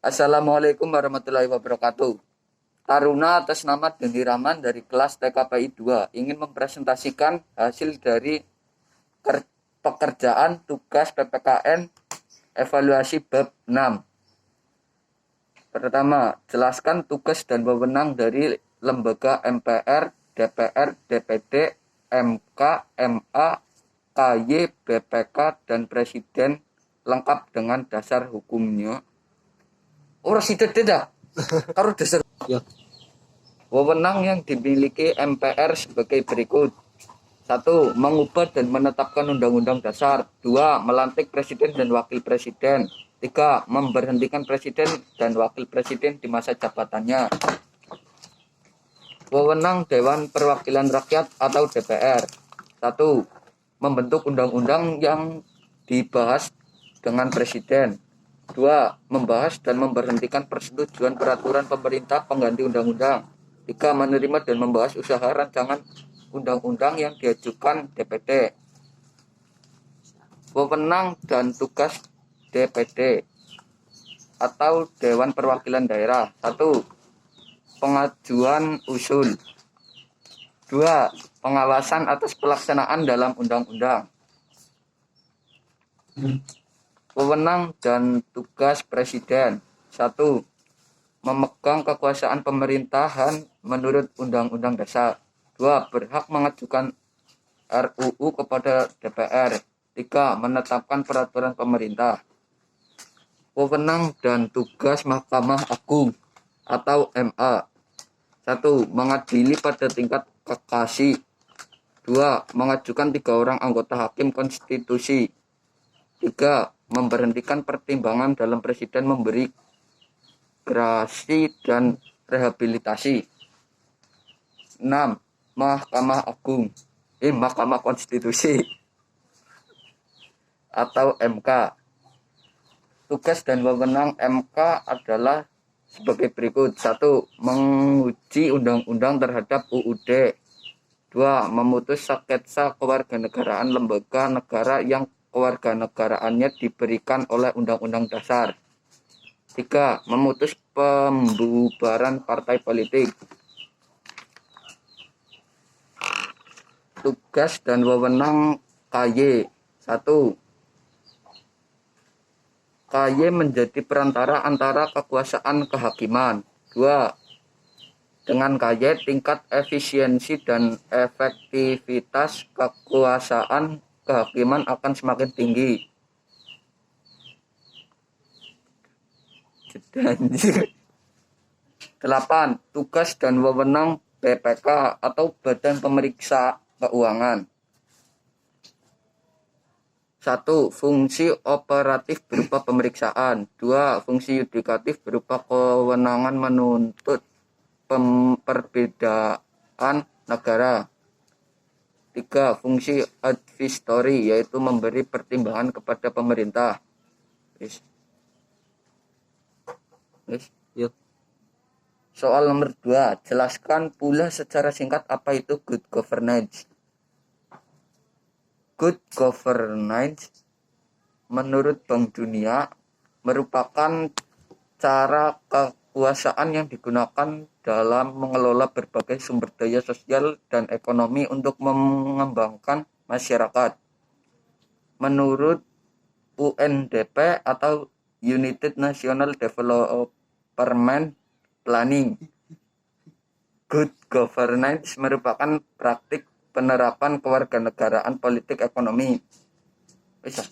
Assalamualaikum warahmatullahi wabarakatuh. Taruna atas nama Deni Rahman dari kelas TKPI 2 ingin mempresentasikan hasil dari pekerjaan tugas PPKN evaluasi bab 6. Pertama, jelaskan tugas dan wewenang dari lembaga MPR, DPR, DPD, MK, MA, KY, BPK, dan Presiden lengkap dengan dasar hukumnya. Orang situ tidak, karo dasar. Ya. Wewenang yang dimiliki MPR sebagai berikut. 1. Mengubah dan menetapkan undang-undang dasar. 2. Melantik presiden dan wakil presiden. 3. Memberhentikan presiden dan wakil presiden di masa jabatannya. Wewenang Dewan Perwakilan Rakyat atau DPR. 1. Membentuk undang-undang yang dibahas dengan presiden. 2. Membahas dan memberhentikan persetujuan peraturan pemerintah pengganti undang-undang. 3. Menerima dan membahas usaha rancangan undang-undang yang diajukan DPD. Wewenang dan tugas DPD atau Dewan Perwakilan Daerah. 1. Pengajuan usul. 2. Pengawasan atas pelaksanaan dalam undang-undang. Wewenang dan tugas Presiden. 1. Memegang kekuasaan pemerintahan menurut Undang-Undang Dasar. 2. Berhak mengajukan RUU kepada DPR. 3. Menetapkan peraturan pemerintah. Wewenang dan tugas Mahkamah Agung atau MA. 1. Mengadili pada tingkat kasasi. 2. Mengajukan 3 orang anggota hakim konstitusi. 3. Memberhentikan pertimbangan dalam presiden memberi gerasi dan rehabilitasi. 6. Mahkamah Agung, Mahkamah Konstitusi atau MK. Tugas dan wewenang MK adalah sebagai berikut. 1. Menguji undang-undang terhadap UUD. 2. Memutus sengketa kewarganegaraan lembaga negara yang kewarganegaraannya diberikan oleh Undang-Undang Dasar. 3. Memutus pembubaran partai politik. Tugas dan wewenang KY. 1. KY menjadi perantara antara kekuasaan kehakiman. 2. Dengan KY tingkat efisiensi dan efektivitas kekuasaan kehakiman akan semakin tinggi. 8. Tugas dan wewenang BPK atau Badan Pemeriksa Keuangan. 1. Fungsi operatif berupa pemeriksaan. 2. Fungsi yudikatif berupa kewenangan menuntut perbedaan negara. 3. Fungsi advisory, yaitu memberi pertimbangan kepada pemerintah. Yuk. Soal nomor 2. Jelaskan pula secara singkat apa itu good governance. Good governance menurut Bank Dunia merupakan cara kekuasaan yang digunakan dalam mengelola berbagai sumber daya sosial dan ekonomi untuk mengembangkan masyarakat. Menurut UNDP atau United National Development Planning, good governance merupakan praktik penerapan kewarganegaraan politik ekonomi. Bisa.